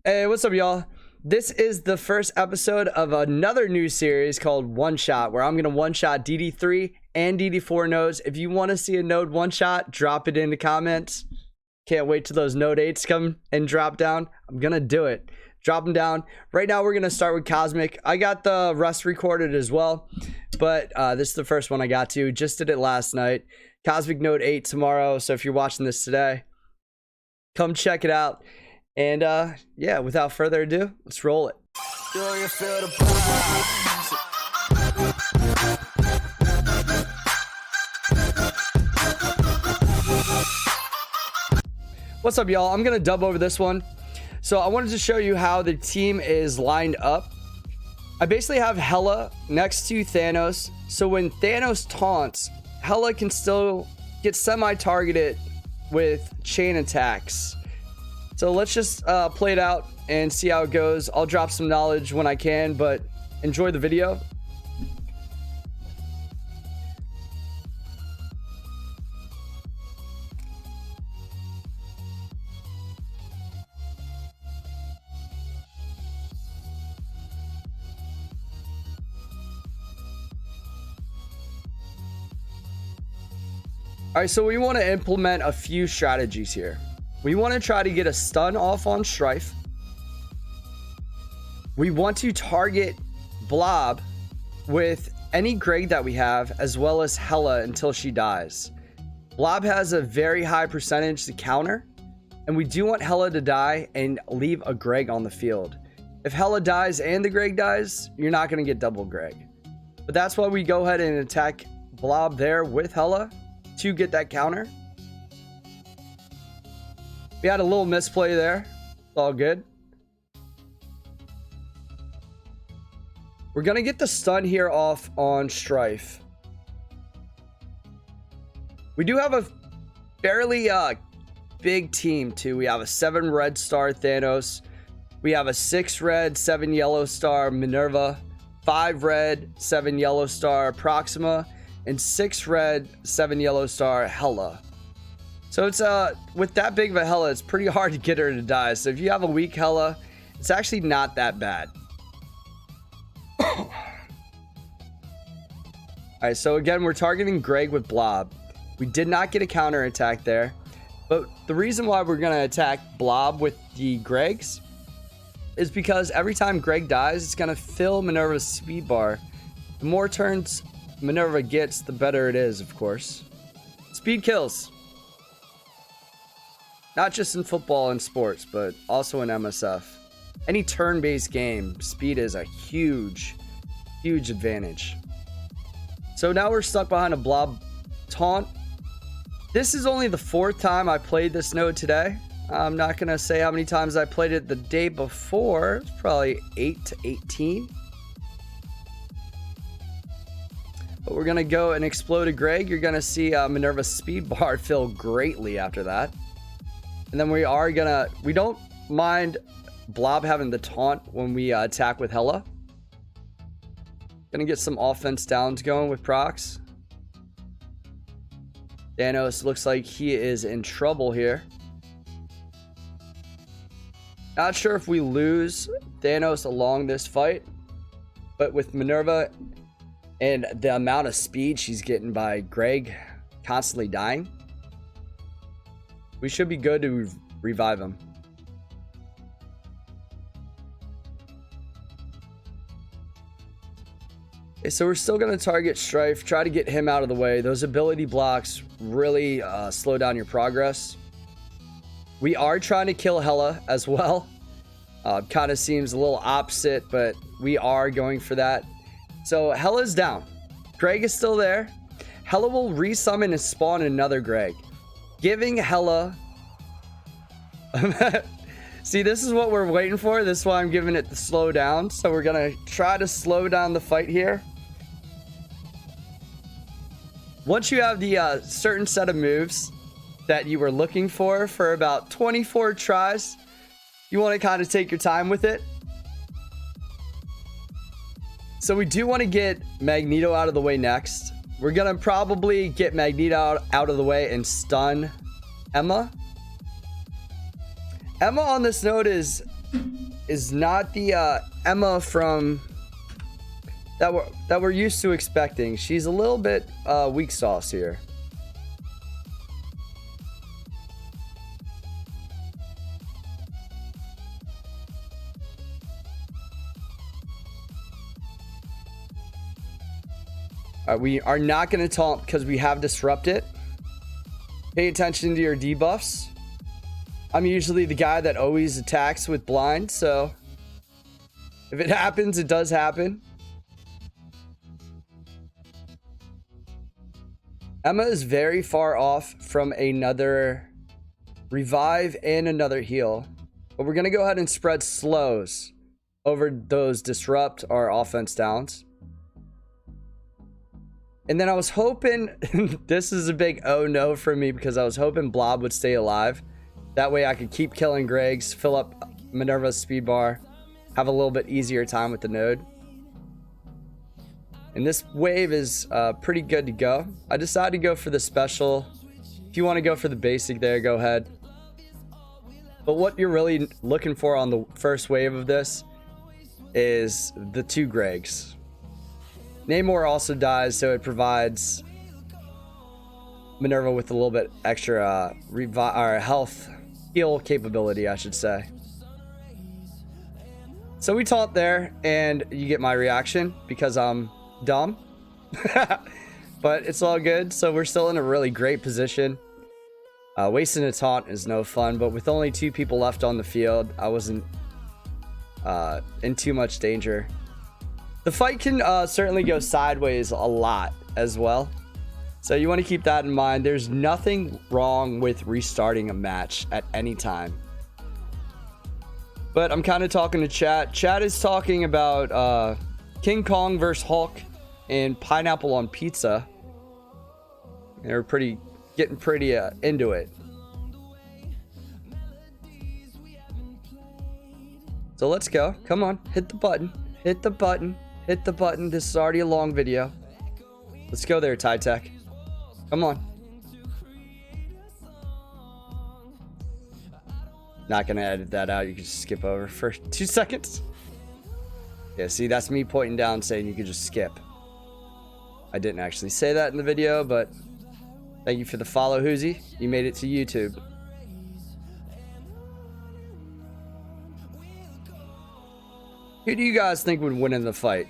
Hey, what's up, y'all? This is the first episode of another new series called One Shot, where I'm going to one-shot DD3 and DD4 nodes. If you want to see a node one-shot, drop it in the comments. Can't wait till those node 8s come and drop down. I'm going to do it. Drop them down. Right now, we're going to start with Cosmic. I got the rest recorded as well, but this is the first one I got to. Just did it last night. Cosmic Node 8 tomorrow, so if you're watching this today, come check it out. And yeah, without further ado, let's roll it. What's up, y'all? I'm gonna dub over this one. So I wanted to show you how the team is lined up. I basically have Hela next to Thanos, so when Thanos taunts, Hela can still get semi-targeted with chain attacks. So let's just play it out and see how it goes. I'll drop some knowledge when I can, but enjoy the video. All right, so we want to implement a few strategies here. We want to try to get a stun off on Strife. We want to target Blob with any Greg that we have, as well as Hela until she dies. Blob has a very high percentage to counter, and we do want Hela to die and leave a Greg on the field. If Hela dies and the Greg dies, you're not going to get double Greg. But that's why we go ahead and attack Blob there with Hela to get that counter. We had a little misplay there. It's all good. We're going to get the stun here off on Strife. We do have a fairly big team too. We have a 7 red star Thanos. We have a 6 red, 7 yellow star Minerva. 5 red, 7 yellow star Proxima. And 6 red, 7 yellow star Hela. So it's with that big of a Hela, it's pretty hard to get her to die. So if you have a weak Hela, it's actually not that bad. All right, so again, we're targeting Greg with Blob. We did not get a counter attack there, but the reason why we're gonna attack Blob with the Gregs is because every time Greg dies, it's gonna fill Minerva's speed bar. The more turns Minerva gets, the better it is, of course. Speed kills. Not just in football and sports, but also in MSF. Any turn-based game, speed is a huge, huge advantage. So now we're stuck behind a Blob taunt. This is only the 4th time I played this node today. I'm not going to say how many times I played it the day before. It's probably 8 to 18. But we're going to go and explode a Greg. You're going to see Minerva's speed bar fill greatly after that. And then we don't mind Blob having the taunt when we attack with Hela. Gonna get some offense downs going with Prox. Thanos looks like he is in trouble here. Not sure if we lose Thanos along this fight, but with Minerva and the amount of speed she's getting by Greg constantly dying, we should be good to revive him. Okay, so we're still going to target Strife, try to get him out of the way. Those ability blocks really slow down your progress. We are trying to kill Hela as well. Kind of seems a little opposite, but we are going for that. So Hela's down. Greg is still there. Hela will resummon and spawn another Greg, giving Hela... See, this is what we're waiting for. This is why I'm giving it the slow down. So we're going to try to slow down the fight here. Once you have the certain set of moves that you were looking for about 24 tries, you want to kind of take your time with it. So we do want to get Magneto out of the way next. We're going to probably get Magneto out of the way and stun Emma. Emma on this node is is not the Emma from that we're used to expecting. She's a little bit weak sauce here. We are not going to taunt because we have disrupted. Pay attention to your debuffs. I'm usually the guy that always attacks with blind, so if it happens, it does happen. Emma is very far off from another revive and another heal, but we're going to go ahead and spread slows over those disrupt our offense downs. And then I was hoping, this is a big oh no for me, because I was hoping Blob would stay alive. That way I could keep killing Greg's, fill up Minerva's speed bar, have a little bit easier time with the node. And this wave is pretty good to go. I decided to go for the special. If you want to go for the basic there, go ahead. But what you're really looking for on the first wave of this is the 2 Gregs. Namor also dies, so it provides Minerva with a little bit extra health heal capability, I should say. So we taunt there, and you get my reaction because I'm dumb. But it's all good. So we're still in a really great position. Wasting a taunt is no fun, but with only 2 people left on the field, I wasn't in too much danger. The fight can certainly go sideways a lot as well. So you want to keep that in mind. There's nothing wrong with restarting a match at any time. But I'm kind of talking to chat. Chat is talking about King Kong versus Hulk and pineapple on pizza. They're getting pretty into it. So let's go. Come on, hit the button. Hit the button. Hit the button. This is already a long video. Let's go there, Tech. Come on. Not gonna edit that out. You can just skip over for 2 seconds. Yeah, see, that's me pointing down saying you could just skip. I didn't actually say that in the video, but thank you for the follow, Hoozy. You made it to YouTube. Who do you guys think would win in the fight?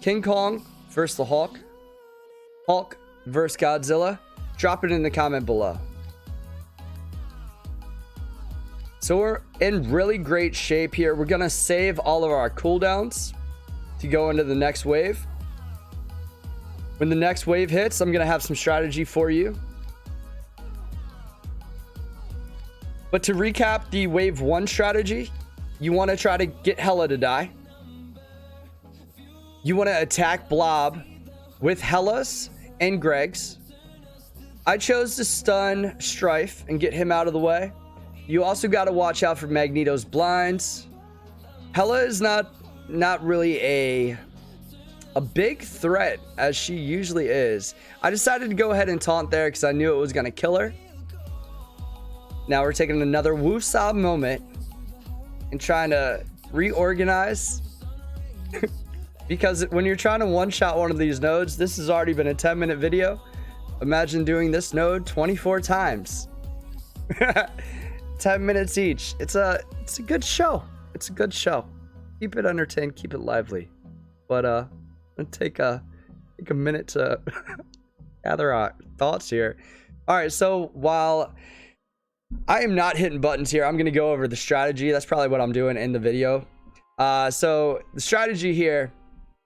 King Kong versus the Hulk? Hulk versus Godzilla? Drop it in the comment below. So we're in really great shape here. We're going to save all of our cooldowns to go into the next wave. When the next wave hits, I'm going to have some strategy for you. But to recap the wave 1 strategy, you want to try to get Hela to die. You want to attack Blob with Hela's and Greg's. I chose to stun Strife and get him out of the way. You also got to watch out for Magneto's blinds. Hela is not really a big threat as she usually is. I decided to go ahead and taunt there because I knew it was going to kill her. Now we're taking another woosah moment and trying to reorganize. Because when you're trying to one-shot one of these nodes, this has already been a 10-minute video. Imagine doing this node 24 times. 10 minutes each. It's a good show. It's a good show. Keep it entertained, keep it lively. But let's take a minute to gather our thoughts here. All right, so while I am not hitting buttons here, I'm going to go over the strategy. That's probably what I'm doing in the video. So the strategy here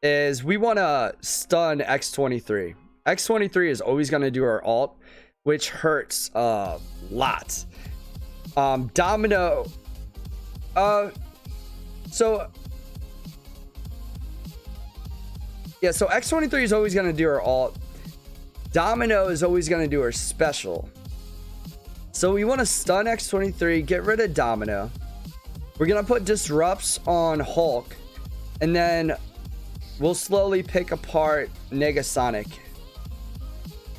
is we want to stun X23. X23 is always going to do our ult, which hurts a lot. Domino. So X23 is always going to do her ult. Domino is always going to do her special. So we want to stun X23, get rid of Domino. We're going to put disrupts on Hulk, and then we'll slowly pick apart Negasonic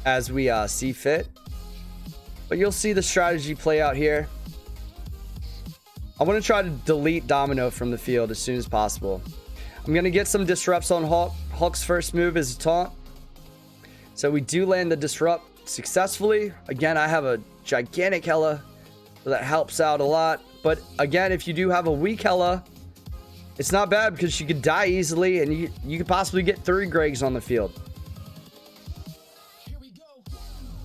as we see fit. But you'll see the strategy play out here. I want to try to delete Domino from the field as soon as possible. I'm going to get some disrupts on Hulk. Hulk's first move is a taunt. So we do land the disrupt successfully. Again, I have a gigantic Hela, so that helps out a lot. But again, if you do have a weak Hela, it's not bad because she could die easily and you could possibly get 3 Gregs on the field.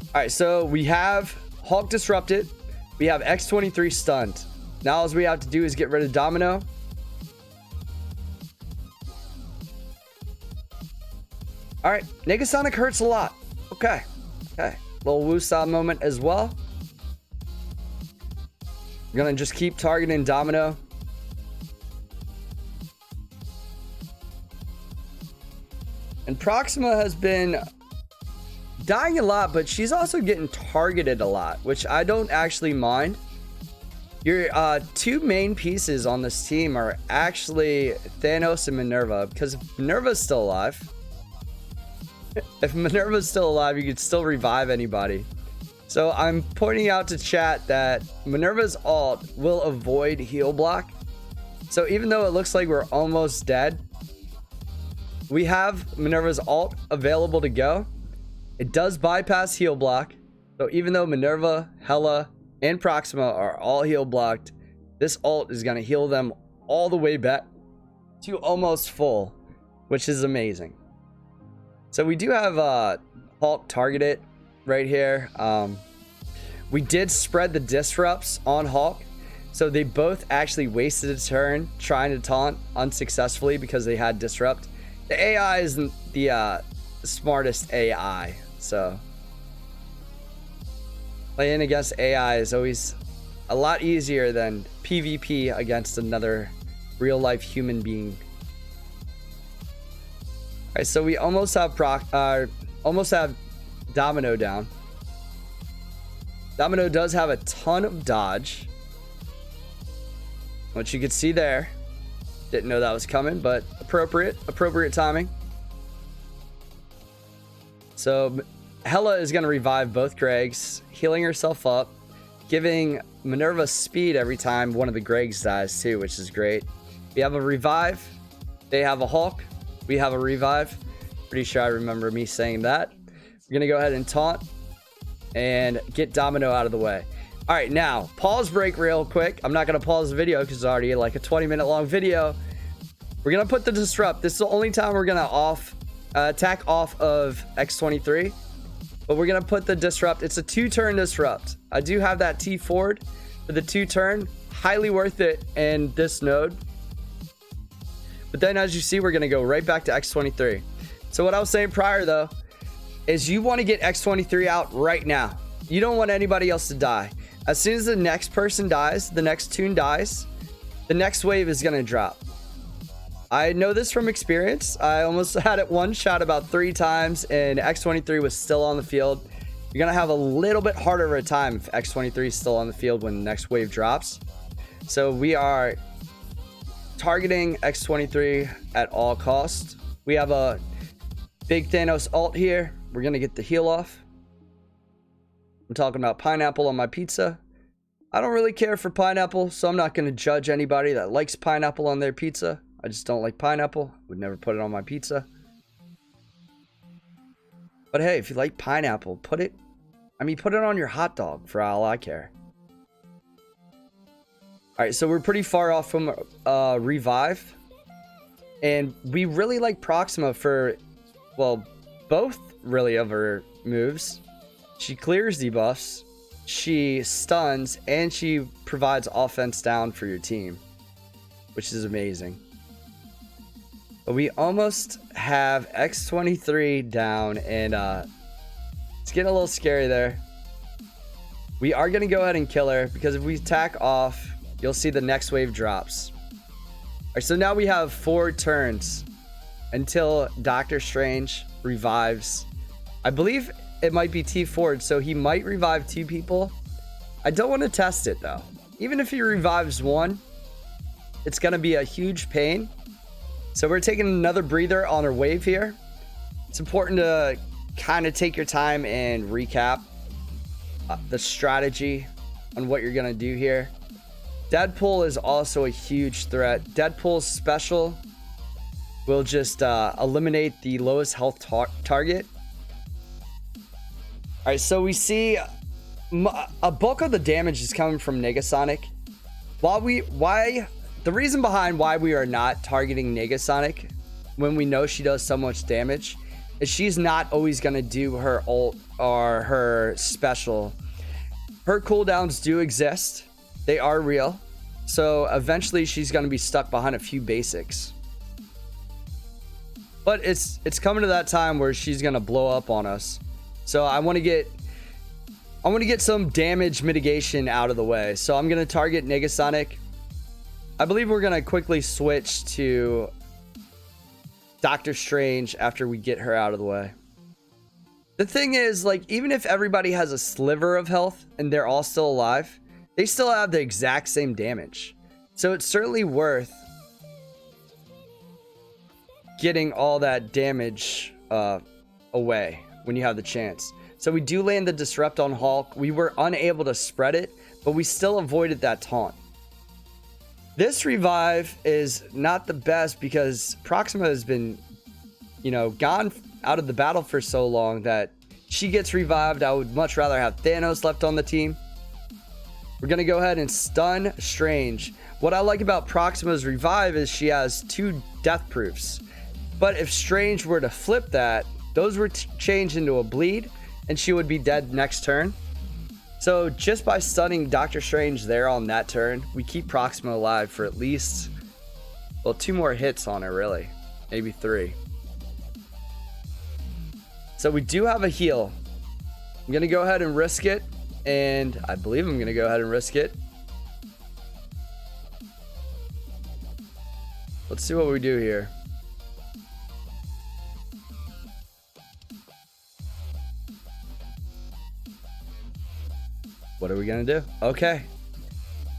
Alright, so we have Hulk disrupted. We have X23 stunned. Now all we have to do is get rid of Domino. Alright, Negasonic hurts a lot. Okay. Little Wusa moment as well. I'm gonna just keep targeting Domino. And Proxima has been dying a lot, but she's also getting targeted a lot, which I don't actually mind. Your 2 main pieces on this team are actually Thanos and Minerva, because if Minerva's still alive, you could still revive anybody. So I'm pointing out to chat that Minerva's ult will avoid heal block. So even though it looks like we're almost dead, we have Minerva's ult available to go. It does bypass heal block. So even though Minerva, Hela, and Proxima are all heal blocked, this ult is going to heal them all the way back to almost full, which is amazing. So we do have Hulk targeted right here. We did spread the disrupts on Hulk. So they both actually wasted a turn trying to taunt unsuccessfully because they had disrupt. The AI isn't the smartest AI, so playing against AI is always a lot easier than PvP against another real life human being. All right, so we almost have Domino down. Domino does have a ton of dodge, which you can see there. Didn't know that was coming, but appropriate timing. So Hela is going to revive both Gregs, healing herself up, giving Minerva speed every time one of the Gregs dies too, which is great. We have a revive. They have a Hulk. We have a revive. Pretty sure I remember me saying that. We're going to go ahead and taunt and get Domino out of the way. All right, now pause break real quick. I'm not going to pause the video because it's already like a 20-minute long video. We're going to put the disrupt. This is the only time we're going to attack off of X23. But we're going to put the disrupt. It's a 2-turn disrupt. I do have that T forward for the 2-turn. Highly worth it in this node. But then as you see, we're going to go right back to X23. So what I was saying prior though, is you want to get X23 out right now. You don't want anybody else to die. As soon as the next person dies, the next tune dies, the next wave is going to drop. I know this from experience. I almost had it one shot about 3 times and X23 was still on the field. You're going to have a little bit harder of a time if X23 is still on the field when the next wave drops. So we are targeting X23 at all costs. We have a big Thanos ult here. We're going to get the heal off. I'm talking about pineapple on my pizza. I don't really care for pineapple, so I'm not going to judge anybody that likes pineapple on their pizza. I just don't like pineapple. Would never put it on my pizza. But hey, if you like pineapple, put it on your hot dog for all I care. All right, so we're pretty far off from revive. And we really like Proxima for, well, both really of her moves. She clears debuffs, she stuns, and she provides offense down for your team, which is amazing. But we almost have X23 down, and it's getting a little scary there. We are going to go ahead and kill her, because if we attack off, you'll see the next wave drops. All right, so now we have 4 turns until Doctor Strange revives. I believe it might be T forward, so he might revive 2 people. I don't want to test it though. Even if he revives 1, it's going to be a huge pain. So we're taking another breather on our wave here. It's important to kind of take your time and recap the strategy on what you're going to do here. Deadpool is also a huge threat. Deadpool's special will just eliminate the lowest health target. All right, so we see a bulk of the damage is coming from Negasonic. The reason behind why we are not targeting Negasonic when we know she does so much damage is she's not always going to do her ult or her special. Her cooldowns do exist. They are real. So eventually she's going to be stuck behind a few basics. But it's coming to that time where she's going to blow up on us. So I want to get some damage mitigation out of the way. So I'm going to target Negasonic. I believe we're going to quickly switch to Doctor Strange after we get her out of the way. The thing is, like, even if everybody has a sliver of health and they're all still alive, they still have the exact same damage. So it's certainly worth getting all that damage away when you have the chance. So we do land the Disrupt on Hulk. We were unable to spread it, but we still avoided that taunt. This revive is not the best because Proxima has been, gone out of the battle for so long that she gets revived. I would much rather have Thanos left on the team. We're going to go ahead and stun Strange. What I like about Proxima's revive is she has 2 death proofs. But if Strange were to flip that, those would change into a bleed and she would be dead next turn. So just by stunning Doctor Strange there on that turn, we keep Proxima alive for at least, well, 2 more hits on her, really. Maybe 3. So we do have a heal. I'm going to go ahead and risk it. And I believe I'm going to go ahead and risk it. Let's see what we do here. What are we going to do? Okay.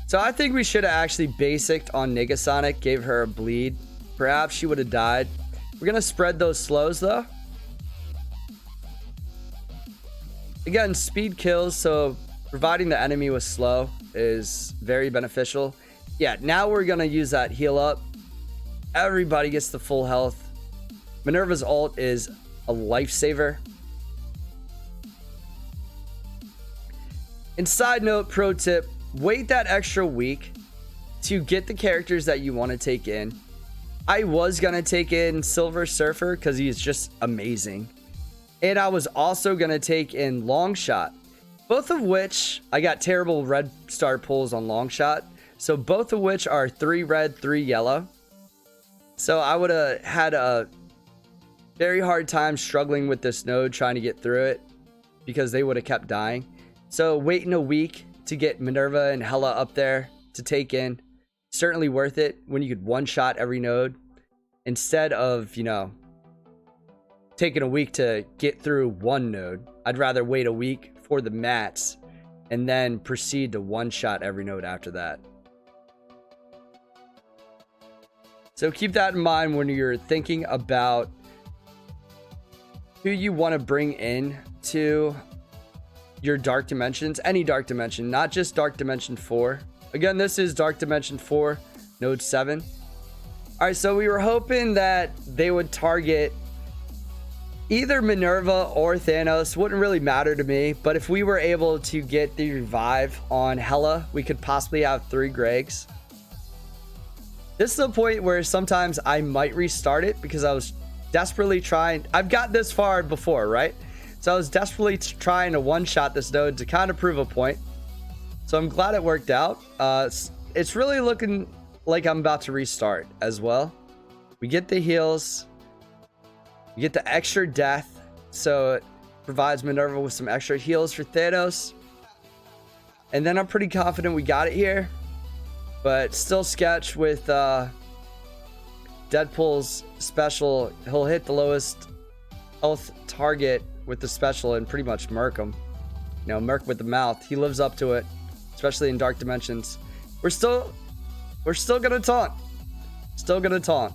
So I think we should have actually basicked on Negasonic, gave her a bleed. Perhaps she would have died. We're going to spread those slows, though. Again, speed kills, so providing the enemy with slow is very beneficial. Yeah, now we're going to use that heal up. Everybody gets the full health. Minerva's ult is a lifesaver. And side note, pro tip, wait that extra week to get the characters that you want to take in. I was going to take in Silver Surfer because he is just amazing. And I was also going to take in Longshot. Both of which, I got terrible red star pulls on Longshot. So both of which are 3 red, 3 yellow. So I would have had a very hard time struggling with this node trying to get through it. Because they would have kept dying. So waiting a week to get Minerva and Hela up there to take in. Certainly worth it when you could one-shot every node. Instead of, taking a week to get through one node. I'd rather wait a week for the mats and then proceed to one-shot every node after that. So keep that in mind when you're thinking about who you want to bring in to your Dark Dimensions, any Dark Dimension, not just Dark Dimension 4. Again, this is Dark Dimension 4, Node 7. All right, so we were hoping that they would target either Minerva or Thanos. Wouldn't really matter to me, but if we were able to get the revive on Hela, we could possibly have 3 Gregs. This is the point where sometimes I might restart it because I was desperately trying. I've got this far before, right? So I was desperately trying to one-shot this node to kind of prove a point. So I'm glad it worked out. It's really looking like I'm about to restart as well. We get the heals. We get the extra death. So it provides Minerva with some extra heals for Thanos. And then I'm pretty confident we got it here. But still sketch with Deadpool's special. He'll hit the lowest health target with the special and pretty much murk him. Murk with the mouth. He lives up to it, especially in Dark Dimensions. We're still gonna taunt. Still gonna taunt.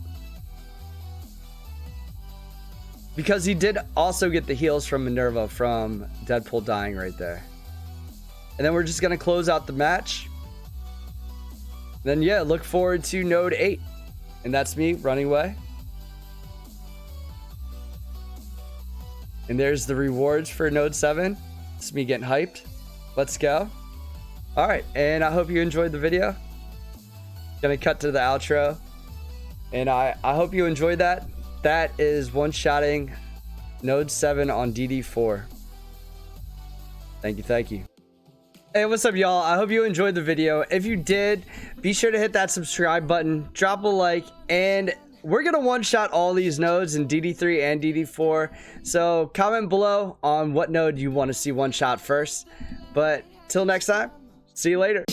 Because he did also get the heals from Minerva from Deadpool dying right there. And then we're just gonna close out the match. Then yeah, look forward to node 8. And that's me running away. And there's the rewards for node 7. It's me getting hyped. Let's go. All right, and I hope you enjoyed the video. Gonna cut to the outro. And I hope you enjoyed that. That is one-shotting node 7 on DD4. Thank you, thank you. Hey, what's up, y'all? I hope you enjoyed the video. If you did, be sure to hit that subscribe button, drop a like, and we're gonna one-shot all these nodes in DD3 and DD4. So comment below on what node you want to see one-shot first. But till next time, see you later.